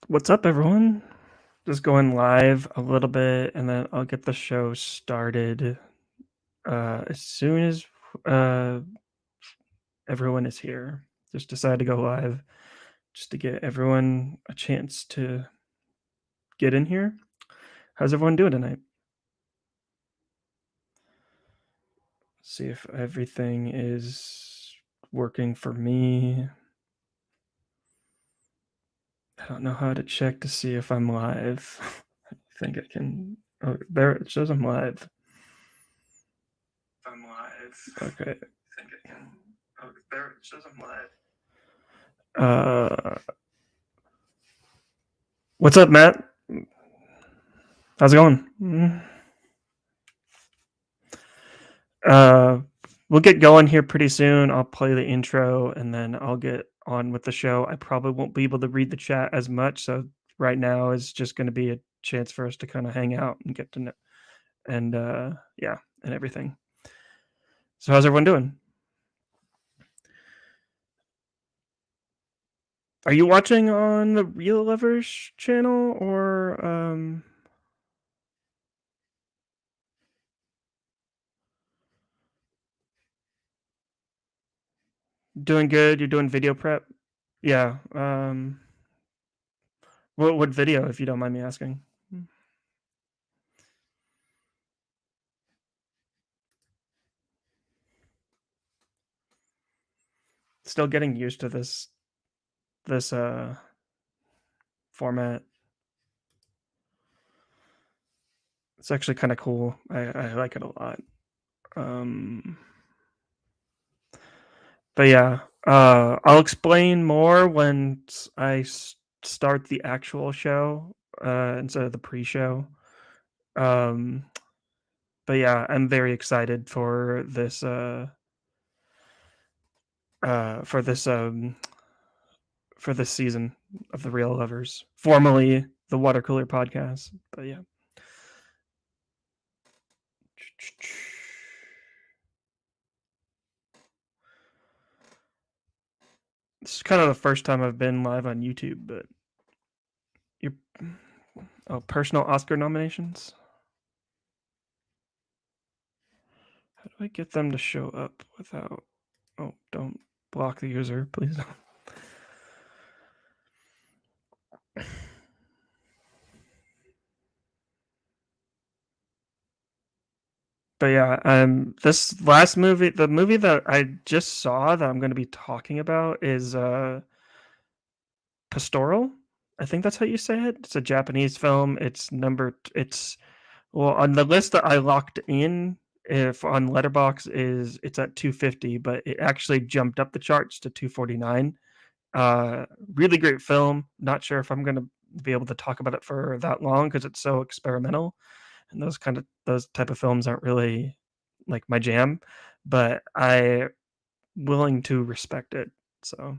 What's up, everyone? Just going live a little bit, and then I'll get the show started as soon as uh, everyone is here. Just decided to go live just to get everyone a chance to get in here. How's everyone doing tonight? See if everything is working for me. I don't know how to check to see if I'm live. I think I can. Oh, there it shows I'm live. I'm live. Okay. I think I can. Oh, there it shows I'm live. What's up, Matt? How's it going? We'll get going here pretty soon. I'll play the intro and then I'll get on with the show. I probably won't be able to read the chat as much, so right now is just going to be a chance for us to kind of hang out and get to know and yeah, and everything. So how's everyone doing? Are you watching on the Real Lovers channel or doing good? You're doing video prep? Yeah. What video, if you don't mind me asking? Still getting used to this format. It's actually kind of cool. I like it a lot. But yeah, I'll explain more when I start the actual show instead of the pre-show. Um, but yeah, I'm very excited for this for this for this season of the Real Lovers, formerly the Water Cooler Podcast. But yeah. This is kind of the first time I've been live on YouTube, but your personal Oscar nominations. How do I get them to show up without? Oh, don't block the user, please. But yeah, this last movie, the movie that I just saw that I'm going to be talking about is Pastoral. I think that's how you say it. It's a Japanese film. It's well on the list that I locked in. If on Letterboxd it's at 250, but it actually jumped up the charts to 249. Really great film. Not sure if I'm gonna be able to talk about it for that long because it's so experimental, and those type of films aren't really like my jam, but I willing to respect it. So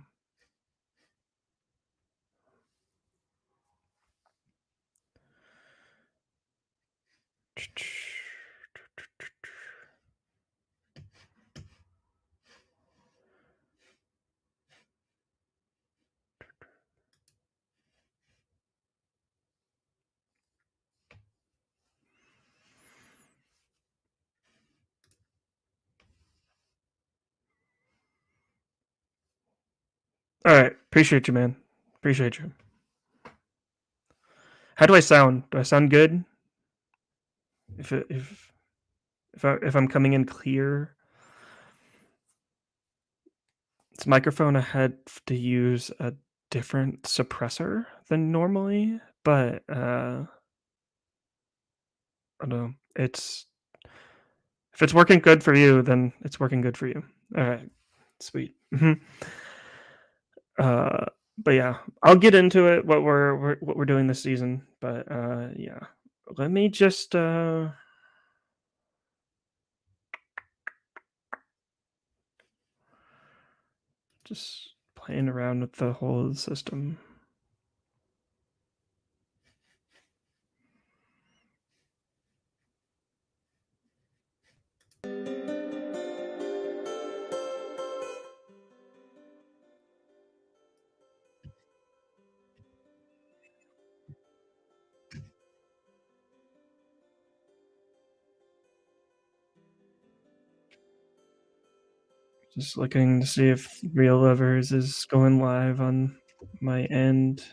all right, appreciate you, man. Appreciate you. How do I sound? Do I sound good? If I'm coming in clear, this microphone I had to use a different suppressor than normally, but I don't know. If it's working good for you, then it's working good for you. All right, sweet. Uh, but yeah, I'll get into it. What we're doing this season, but yeah, let me just playing around with the whole system. Just looking to see if Real Lovers is going live on my end.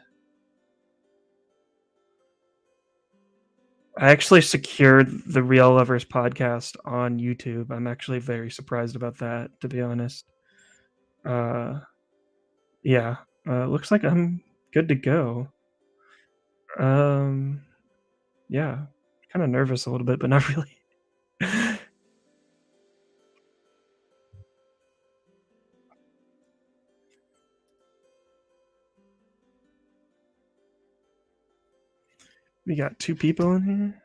I actually secured the Real Lovers podcast on YouTube. I'm actually very surprised about that, to be honest. Uh, yeah, looks like I'm good to go. Um, yeah, kind of nervous a little bit, but not really. We got two people in here.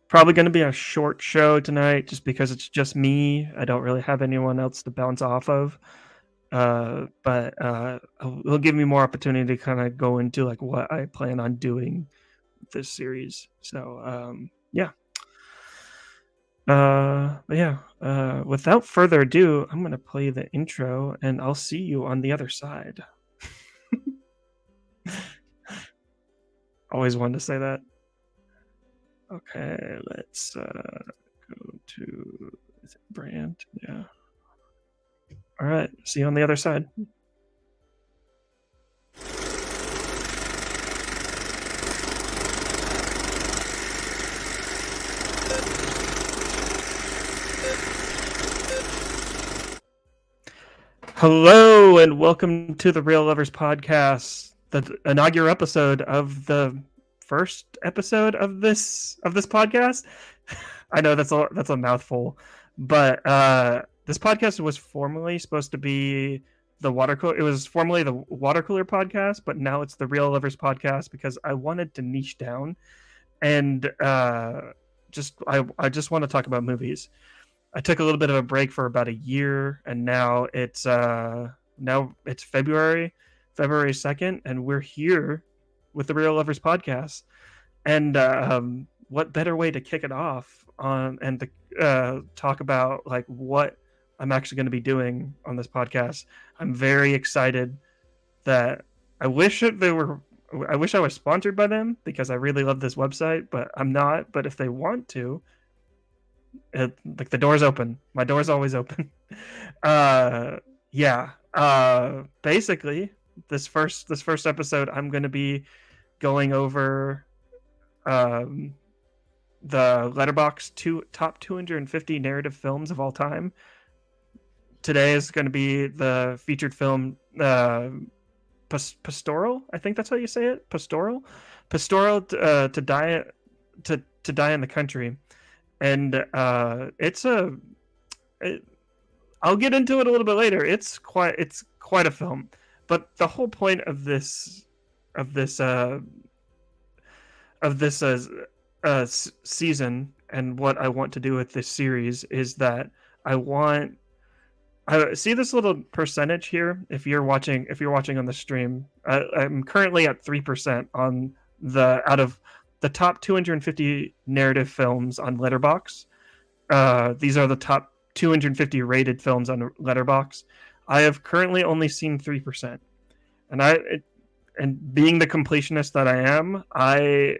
Probably going to be a short show tonight, just because it's just me. I don't really have anyone else to bounce off of. But it'll give me more opportunity to kind of go into like what I plan on doing this series. So yeah. But yeah. Without further ado, I'm gonna play the intro, and I'll see you on the other side. Always wanted to say that. Okay, let's go to, is it brand? Yeah. All right. See you on the other side. Hello and welcome to the Real Lovers podcast, the inaugural episode of the first episode of this podcast. I know that's a mouthful, but this podcast was formerly supposed to be the water cooler. It was formerly the water cooler podcast, but now it's the Real Lovers podcast because I wanted to niche down and I just want to talk about movies. I took a little bit of a break for about a year, and now it's February 2nd, and we're here with the Real Lovers podcast. And what better way to kick it off on and to talk about like what I'm actually going to be doing on this podcast. I'm very excited that I wish that they were. I wish I was sponsored by them because I really love this website, but I'm not. But if they want to, like the door's open. My door's always open. uh yeah. Basically this first episode I'm going to be going over um the Letterboxd top 250 narrative films of all time. Today is going to be the featured film Pastoral. I think that's how you say it. Pastoral to die to die in the country. And I'll get into it a little bit later. It's quite a film, but the whole point of this uh, season and what I want to do with this series is that I see this little percentage here. If you're watching on the stream, I'm currently at 3% on the out of the top 250 narrative films on Letterboxd. These are the top 250 rated films on Letterboxd. I have currently only seen 3%, and being the completionist that I am, I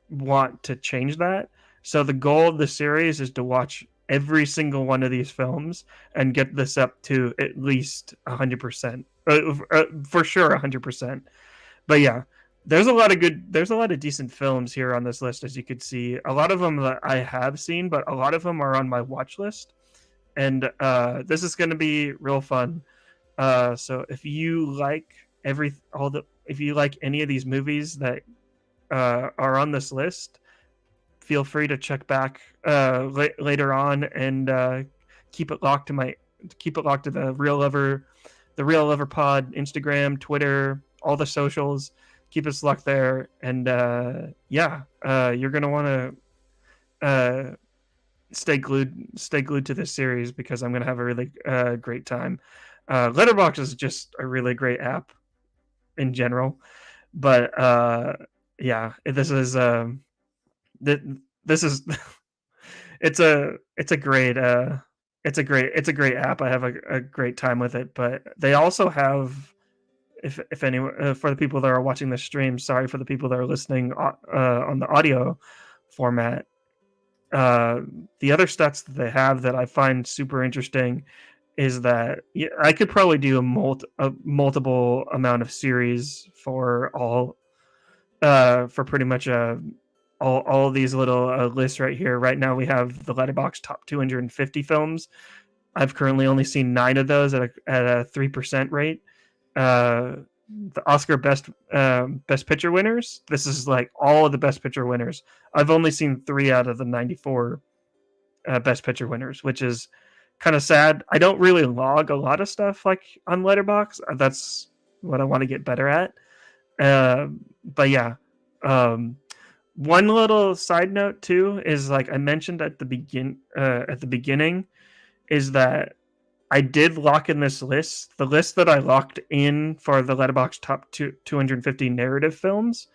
want to change that. So the goal of the series is to watch every single one of these films and get this up to at least 100%, for sure 100%. But yeah, there's a lot of decent films here on this list, as you could see. A lot of them that I have seen, but a lot of them are on my watch list, and this is going to be real fun. So if you like if you like any of these movies that are on this list, feel free to check back later on and keep it locked to the Real Lover Pod, Instagram, Twitter, all the socials. Keep us locked there, and you're gonna want to stay glued to this series because I'm gonna have a really great time. Letterboxd is just a really great app in general, but yeah, this is it's a great it's a great app. I have a great time with it, but they also have, if anyone, for the people that are watching the stream, sorry for the people that are listening on the audio format. Uh, the other stats that they have that I find super interesting is that I could probably do a multiple amount of series for all for pretty much all of these little lists right here. Right now we have the Letterboxd top 250 films. I've currently only seen 9 of those at a 3% rate. The Oscar best picture winners. This is like all of the best picture winners. I've only seen 3 out of the 94 best picture winners, which is kind of sad. I don't really log a lot of stuff like on Letterboxd. That's what I want to get better at. But yeah, um, one little side note too is, like I mentioned at the beginning, is that I did lock in this list. The list that I locked in for the Letterboxd top 250 narrative films,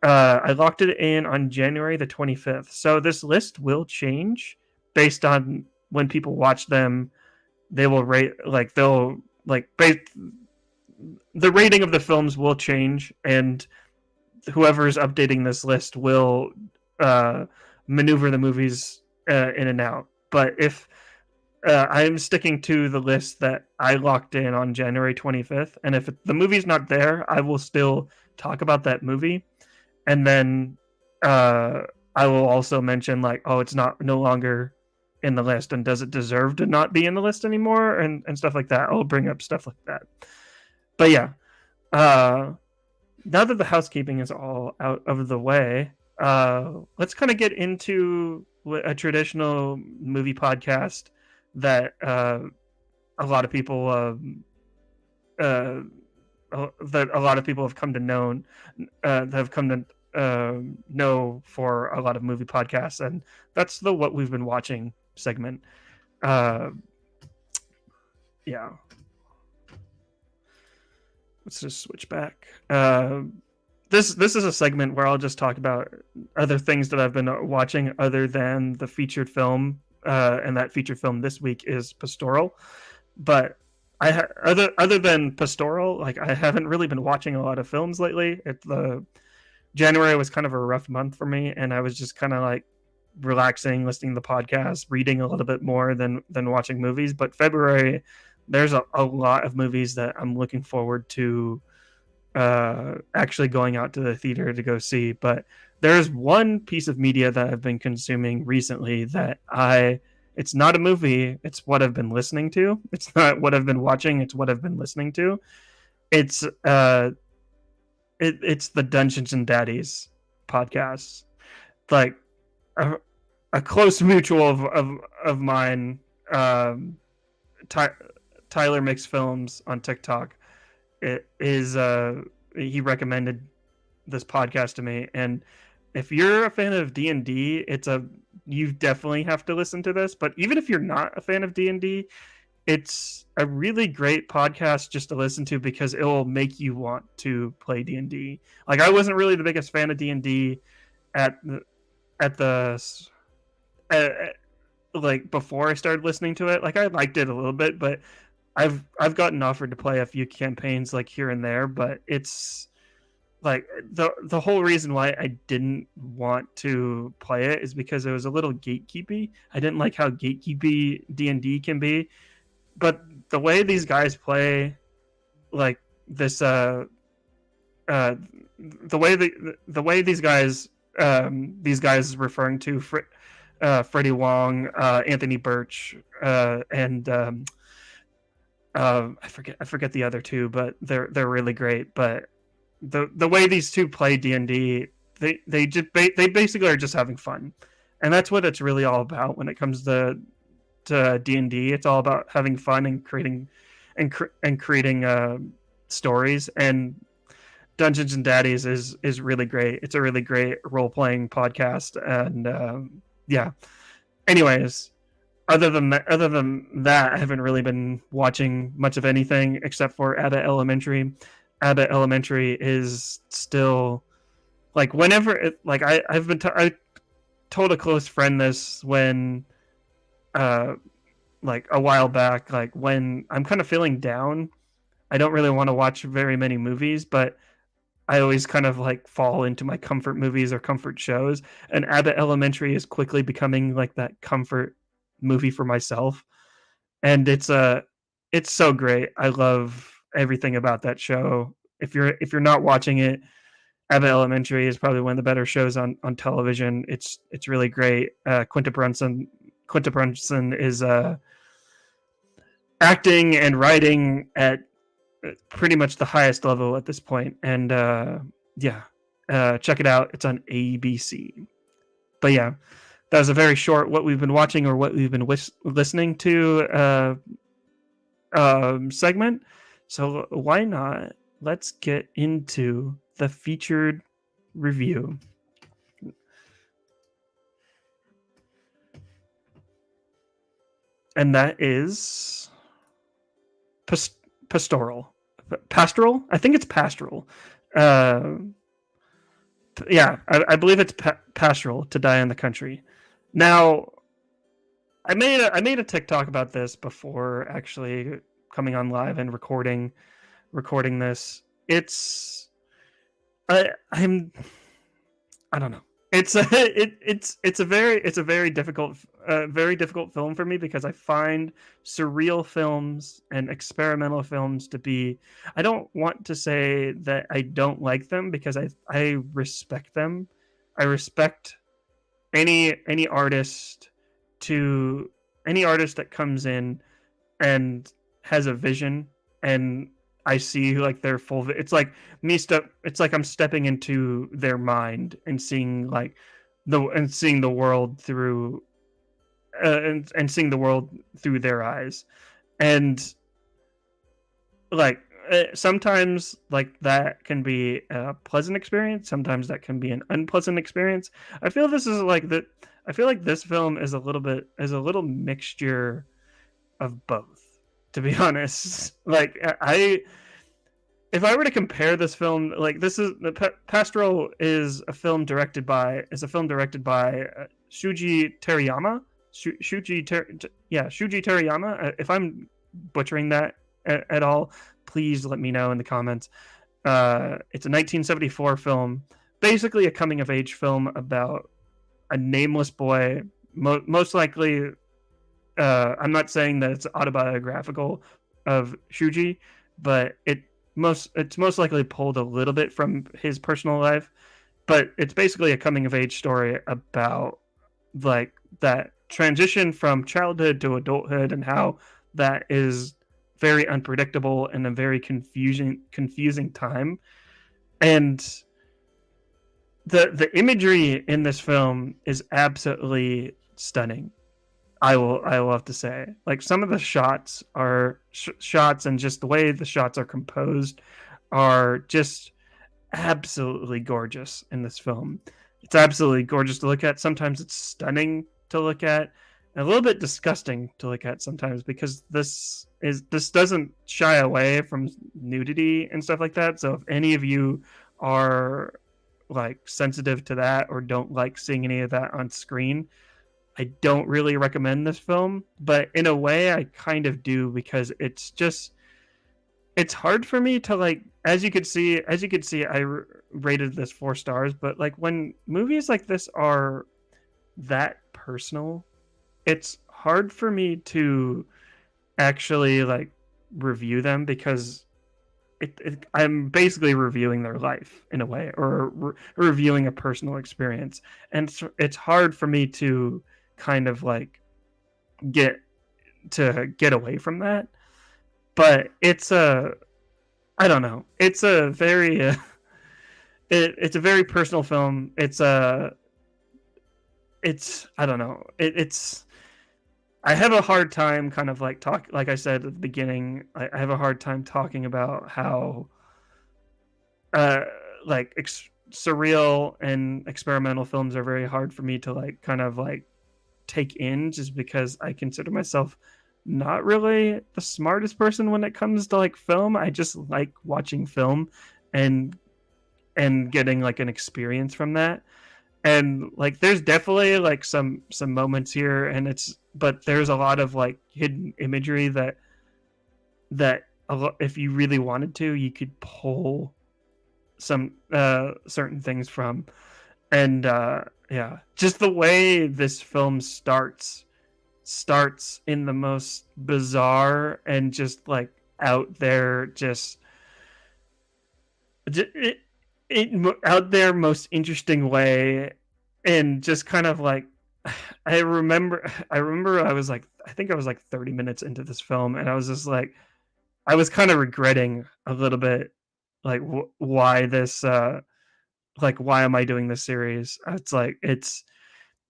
I locked it in on January the 25th. So this list will change based on when people watch them. They will rate, like they'll like the rating of the films will change, and whoever is updating this list will maneuver the movies in and out. But if I'm sticking to the list that I locked in on January 25th, and if the movie's not there, I will still talk about that movie, and then I will also mention, like, oh, it's no longer in the list, and does it deserve to not be in the list anymore, and stuff like that. I'll bring up stuff like that. But yeah, now that the housekeeping is all out of the way, let's kind of get into a traditional movie podcast that a lot of people that a lot of people have come to know for a lot of movie podcasts, and that's the what we've been watching segment. Yeah. Let's just switch back. This is a segment where I'll just talk about other things that I've been watching other than the featured film, and that featured film this week is Pastoral. But other than Pastoral, like I haven't really been watching a lot of films lately. January was kind of a rough month for me, and I was just kind of like relaxing, listening to the podcast, reading a little bit more than watching movies. But February, there's a lot of movies that I'm looking forward to actually going out to the theater to go see. But there's one piece of media that I've been consuming recently that it's not a movie, it's what I've been listening to. It's not what I've been watching, it's what I've been listening to. It's it's the Dungeons and Daddies podcast. Like a close mutual of mine, Tyler Makes Films on TikTok, he recommended this podcast to me, and if you're a fan of D&D, you definitely have to listen to this. But even if you're not a fan of D&D, it's a really great podcast just to listen to because it will make you want to play D&D. Like I wasn't really the biggest fan of D&D like before I started listening to it. Like I liked it a little bit, but I've gotten offered to play a few campaigns like here and there, but it's like the whole reason why I didn't want to play it is because it was a little gatekeepy. I didn't like how gatekeepy D&D can be, but the way these guys play, like this, the way these guys referring to Freddie Wong, Anthony Birch, and I forget the other two, but they're really great. But the way these two play D&D, they basically are just having fun, and that's what it's really all about when it comes to D&D. It's all about having fun and creating stories. And Dungeons and Daddies is really great. It's a really great role playing podcast, and yeah. Anyways, other than that, I haven't really been watching much of anything except for Abbott Elementary. Abbott Elementary is still like whenever I told a close friend this when like a while back, like when I'm kind of feeling down. I don't really want to watch very many movies, but I always kind of like fall into my comfort movies or comfort shows. And Abbott Elementary is quickly becoming like that comfort movie for myself. And it's so great. I love everything about that show. If you're not watching it, Abbott Elementary is probably one of the better shows on television. It's really great. Quinta Brunson is acting and writing at pretty much the highest level at this point. And yeah, check it out. It's on ABC. But yeah, that was a very short what we've been watching or what we've been listening to segment. So why not? Let's get into the featured review. And that is Pastoral. Pastoral? I think it's Pastoral. Yeah, I believe it's Pastoral, To Die in the Country. Now, I made a TikTok about this before actually coming on live and recording this. It's I'm I don't know. It's a it's a very difficult film for me because I find surreal films and experimental films to be. I don't want to say that I don't like them because I respect them. I respect any artist any artist that comes in and has a vision, and I see like their full. It's like It's like I'm stepping into their mind and seeing like seeing the world through and seeing the world through their eyes, and like sometimes like that can be a pleasant experience. Sometimes that can be an unpleasant experience. I feel this is like that. I feel like this film is a little mixture of both. To be honest, like if I were to compare this film, like this is Pastoral is a film directed by Shuji Terayama. Shuji Terayama. If I'm butchering that at all, please let me know in the comments. It's a 1974 film, basically a coming of age film about a nameless boy. Most likely, I'm not saying that it's autobiographical of Shuji, but it's most likely pulled a little bit from his personal life. But it's basically a coming of age story about like that transition from childhood to adulthood and how that is very unpredictable and a very confusing time. And the imagery in this film is absolutely stunning. I will have to say, like some of the shots are shots, and just the way the shots are composed are just absolutely gorgeous in this film. It's absolutely gorgeous to look at. Sometimes it's stunning to look at, and a little bit disgusting to look at sometimes, because this doesn't shy away from nudity and stuff like that. So if any of you are like sensitive to that or don't like seeing any of that on screen, I don't really recommend this film. But in a way I kind of do, because it's hard for me to like, as you could see I rated this 4 stars, but like when movies like this are that personal, it's hard for me to actually like review them, because I'm basically reviewing their life in a way, or reviewing a personal experience, and it's hard for me to kind of like get away from that. But I don't know, it's a very it's a very personal film. It's I don't know, it's I have a hard time kind of like like I said at the beginning, I have a hard time talking about how like surreal and experimental films are very hard for me to like kind of like take in, just because I consider myself not really the smartest person when it comes to like film. I just like watching film and getting like an experience from that. And like there's definitely like some moments here, and it's but there's a lot of like hidden imagery that if you really wanted to, you could pull some certain things from. And yeah, just the way this film starts in the most bizarre and just like out there, just it, out there most interesting way. And just kind of like I remember I was like, I think I was like 30 minutes into this film, and I was just like, I was kind of regretting a little bit, like why this like why am I doing this series. It's like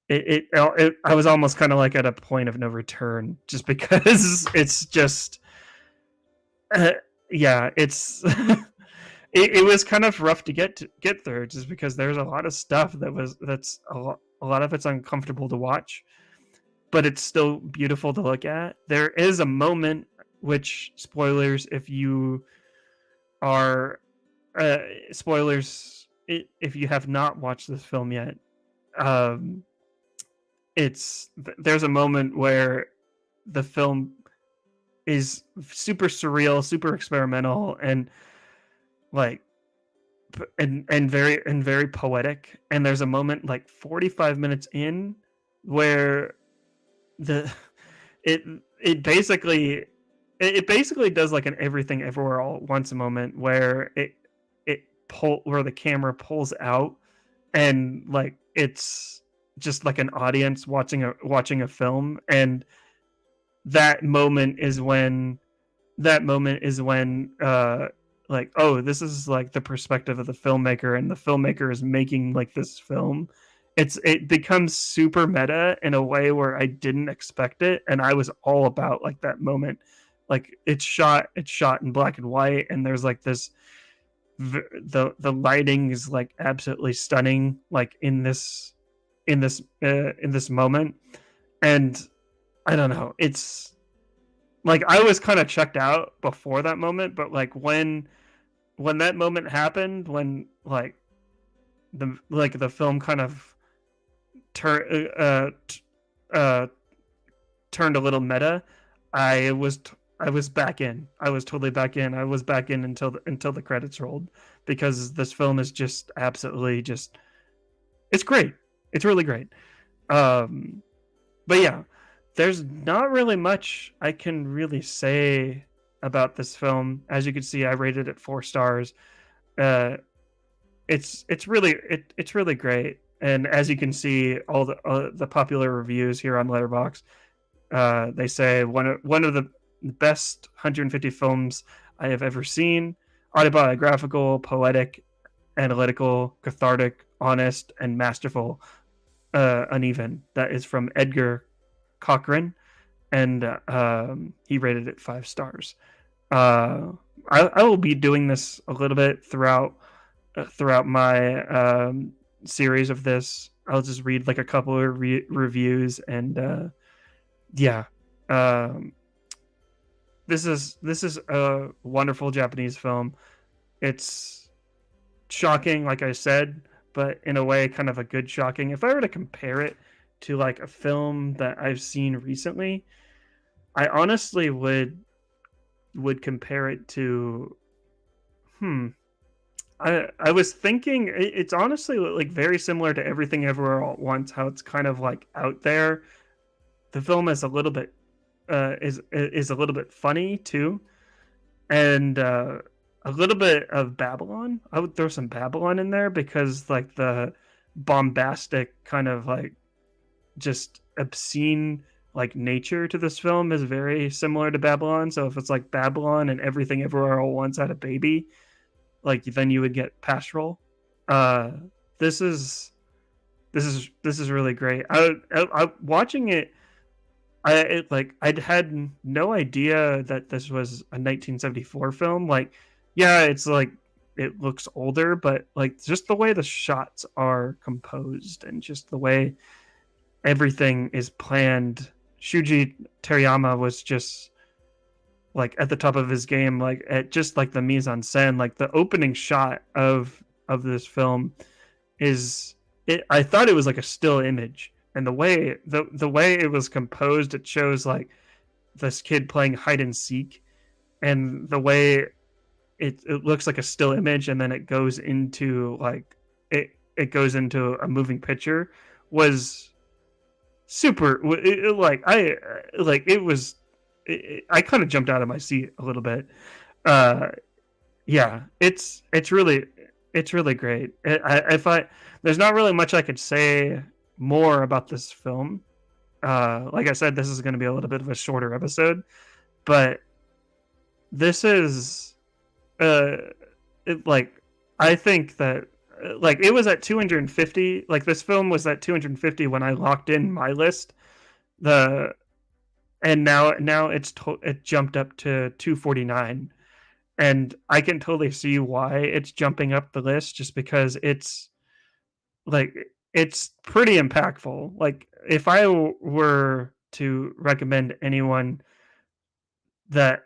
I was almost kind of like at a point of no return, just because it's just uh, yeah, it's it was kind of rough to get through, just because there's a lot of stuff that's a lot of it's uncomfortable to watch, but it's still beautiful to look at. There is a moment, which spoilers if you are uh, spoilers if you have not watched this film yet. Um, there's a moment where the film is super surreal, super experimental, and like and very poetic. And there's a moment like 45 minutes in where the it it basically it basically does like an everything everywhere all at once moment, where where the camera pulls out, and like it's just like an audience watching a film. And that moment is when like, oh, this is like the perspective of the filmmaker, and the filmmaker is making like this film. It becomes super meta in a way where I didn't expect it, and I was all about like that moment. Like it's shot in black and white, and there's like this the lighting is like absolutely stunning, like in this moment. And I don't know, it's like I was kind of checked out before that moment, but like when that moment happened, when like the film kind of turn uh turned a little meta, I was I was back in. I was totally back in. I was back in until the credits rolled, because this film is just absolutely just it's great. It's really great. Um but yeah, there's not really much I can really say about this film. As you can see, I rated it 4 stars. Uh, it's really great. And as you can see, all the popular reviews here on Letterboxd, they say one of the best 150 films I have ever seen. Autobiographical, poetic, analytical, cathartic, honest, and masterful. Uneven. That is from Edgar Cochran, and he rated it 5 stars. Uh, I will be doing this a little bit throughout my series of this. I'll just read like a couple of reviews, and yeah, um, this is a wonderful Japanese film. It's shocking, like I said, but in a way, kind of a good shocking. If I were to compare it to like a film that I've seen recently, I honestly would compare it to hmm. I was thinking it's honestly like very similar to Everything Everywhere All at Once. How it's kind of like out there. The film is a little bit is a little bit funny too, and a little bit of Babylon. I would throw some Babylon in there, because like the bombastic kind of like just obscene like nature to this film is very similar to Babylon. So if it's like Babylon and Everything Everywhere All at Once had a baby, like then you would get Pastoral. Uh, this is this is really great. I watching it. Like I'd had no idea that this was a 1974 film. Like, yeah, it's like it looks older, but like just the way the shots are composed, and just the way everything is planned. Shuji Terayama was just like at the top of his game, like at just like the mise en scène. Like the opening shot of this film is I thought it was like a still image, and the way it was composed, it shows like this kid playing hide and seek, and the way it looks like a still image, and then it goes into like it goes into a moving picture was super. Like I like it was. I kind of jumped out of my seat a little bit. Uh, yeah, it's really great. I find there's not really much I could say more about this film. Like I said, this is going to be a little bit of a shorter episode, but this is uh, like I think that like it was at 250. Like this film was at 250 when I locked in my list. The and now it jumped up to 249, and I can totally see why it's jumping up the list, just because like it's pretty impactful. Like if I were to recommend anyone that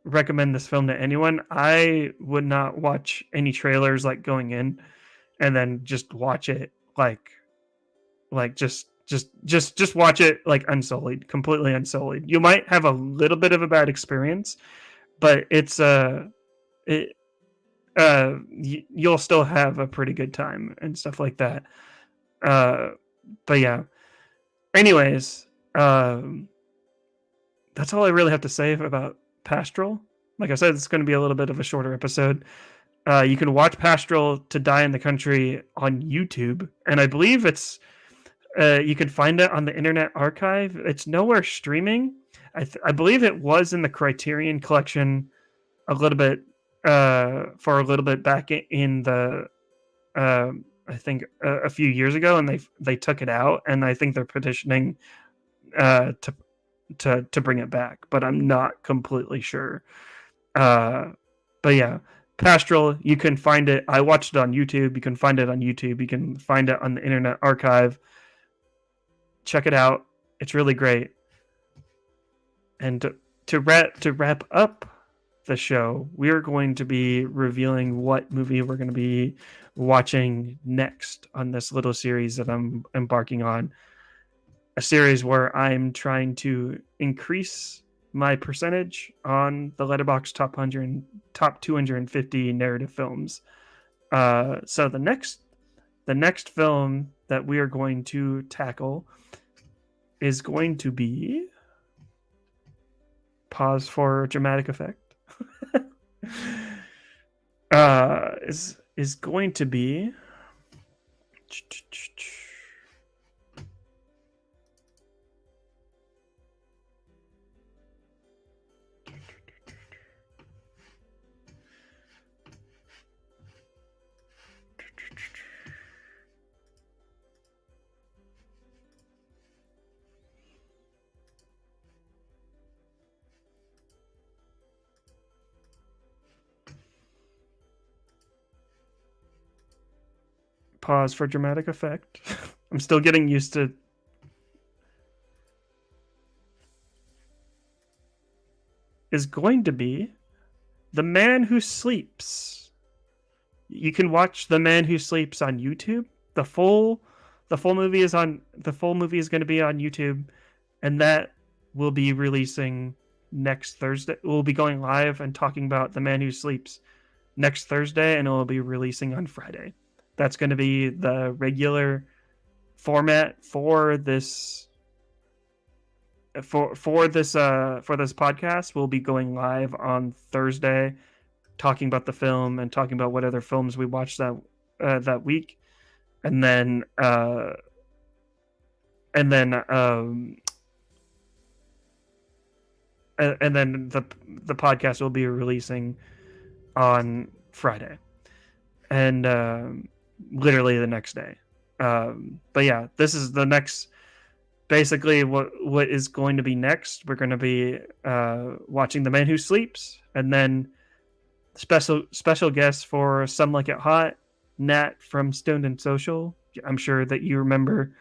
recommend this film to anyone, I would not watch any trailers like going in, and then just watch it like just watch it like unsullied, completely unsullied. You might have a little bit of a bad experience, but it you'll still have a pretty good time and stuff like that. Uh, but yeah. Anyways, that's all I really have to say about Pastoral. Like I said, it's going to be a little bit of a shorter episode. You can watch Pastoral to Die in the Country on YouTube, and I believe it's you can find it on the Internet Archive. It's nowhere streaming. I believe it was in the Criterion Collection a little bit for a little bit back in the I think a few years ago, and they took it out, and I think they're petitioning to to bring it back, but I'm not completely sure. Uh, but yeah, Pastoral, you can find it. I watched it on YouTube. You can find it on YouTube. You can find it on the Internet Archive. Check it out. It's really great. And to wrap up the show, we're going to be revealing what movie we're going to be watching next on this little series that I'm embarking on. A series where I'm trying to increase my percentage on the Letterboxd top 250 narrative films. So the next film that we are going to tackle is going to be, pause for dramatic effect. Is going to be pause for dramatic effect. I'm still getting used to. Is going to be The Man Who Sleeps. You can watch The Man Who Sleeps on YouTube. The full movie is going to be on YouTube, and that will be releasing next Thursday. We'll be going live and talking about The Man Who Sleeps next Thursday, and it will be releasing on Friday. That's going to be the regular format for this for this podcast. We'll be going live on Thursday, talking about the film and talking about what other films we watched that week, and then the podcast will be releasing on Friday, and literally the next day. But yeah, this is the next. Basically, what is going to be next? We're going to be watching The Man Who Sleeps, and then special guests for Some Like It Hot, Nat from Stoned and Social. I'm sure that you remember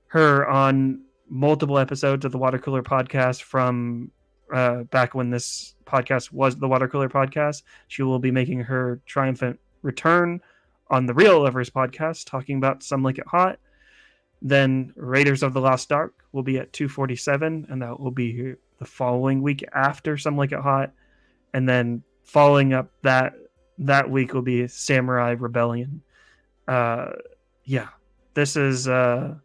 her on multiple episodes of the Water Cooler Podcast from back when this podcast was the Water Cooler Podcast. She will be making her triumphant return on the Real Lovers podcast talking about Some Like It Hot. Then Raiders of the Lost Ark will be at 2:47, and that will be the following week after Some Like It Hot. And then following up that week will be Samurai Rebellion. Yeah, this is I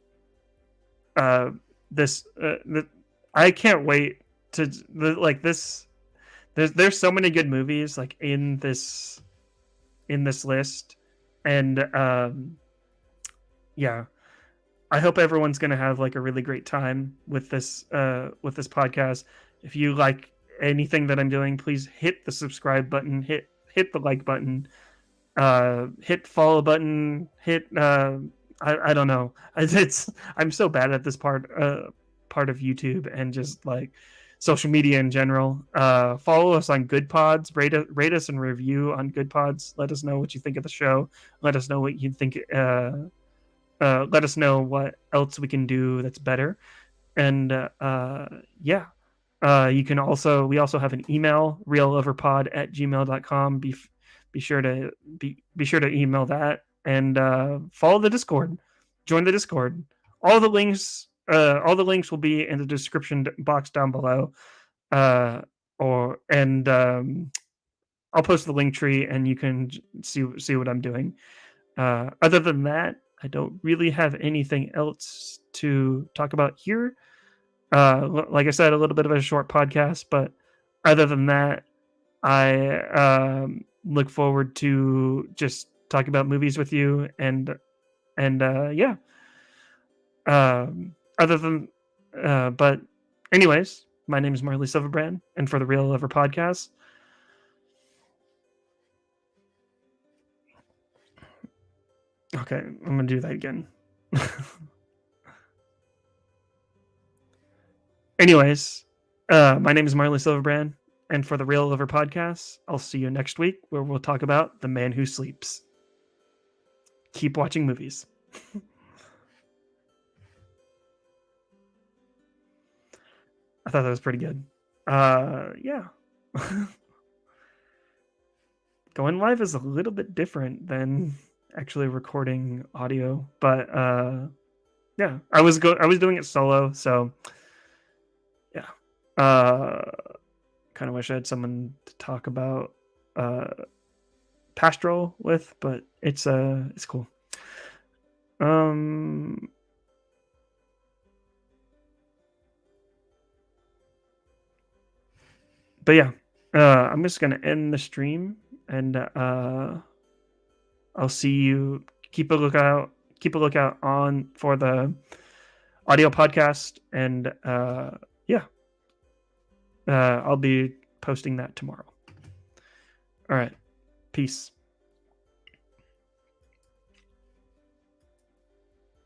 can't wait to like this. There's so many good movies like in this list, and yeah, I hope everyone's gonna have like a really great time with this podcast. If you like anything that I'm doing, please hit the subscribe button, hit the like button, hit follow button, hit I don't know. I'm so bad at this part of YouTube and just like social media in general. Follow us on Good Pods, rate us and review on Good Pods. Let us know what you think of the show. Let us know what you think. Let us know what else we can do that's better. And yeah. We also have an email, realloverpod@gmail.com. Be sure to email that, and follow the Discord. Join the Discord. All the links will be in the description box down below. I'll post the link tree, and you can see what I'm doing. Other than that, I don't really have anything else to talk about here. Like I said, a little bit of a short podcast, but other than that, I look forward to just talking about movies with you, and yeah. But anyways, my name is Marley Silverbrand, and for the Real Lover podcast. Okay, I'm gonna do that again. Anyways, my name is Marley Silverbrand, and for the Real Lover podcast, I'll see you next week where we'll talk about The Man Who Sleeps. Keep watching movies. I thought that was pretty good. Yeah. Going live is a little bit different than actually recording audio, but yeah, I was doing it solo, so yeah. Kind of wish I had someone to talk about Pastoral with, but it's cool. But yeah, I'm just gonna end the stream, and I'll see you. Keep a lookout on for the audio podcast, and yeah, I'll be posting that tomorrow. All right, peace.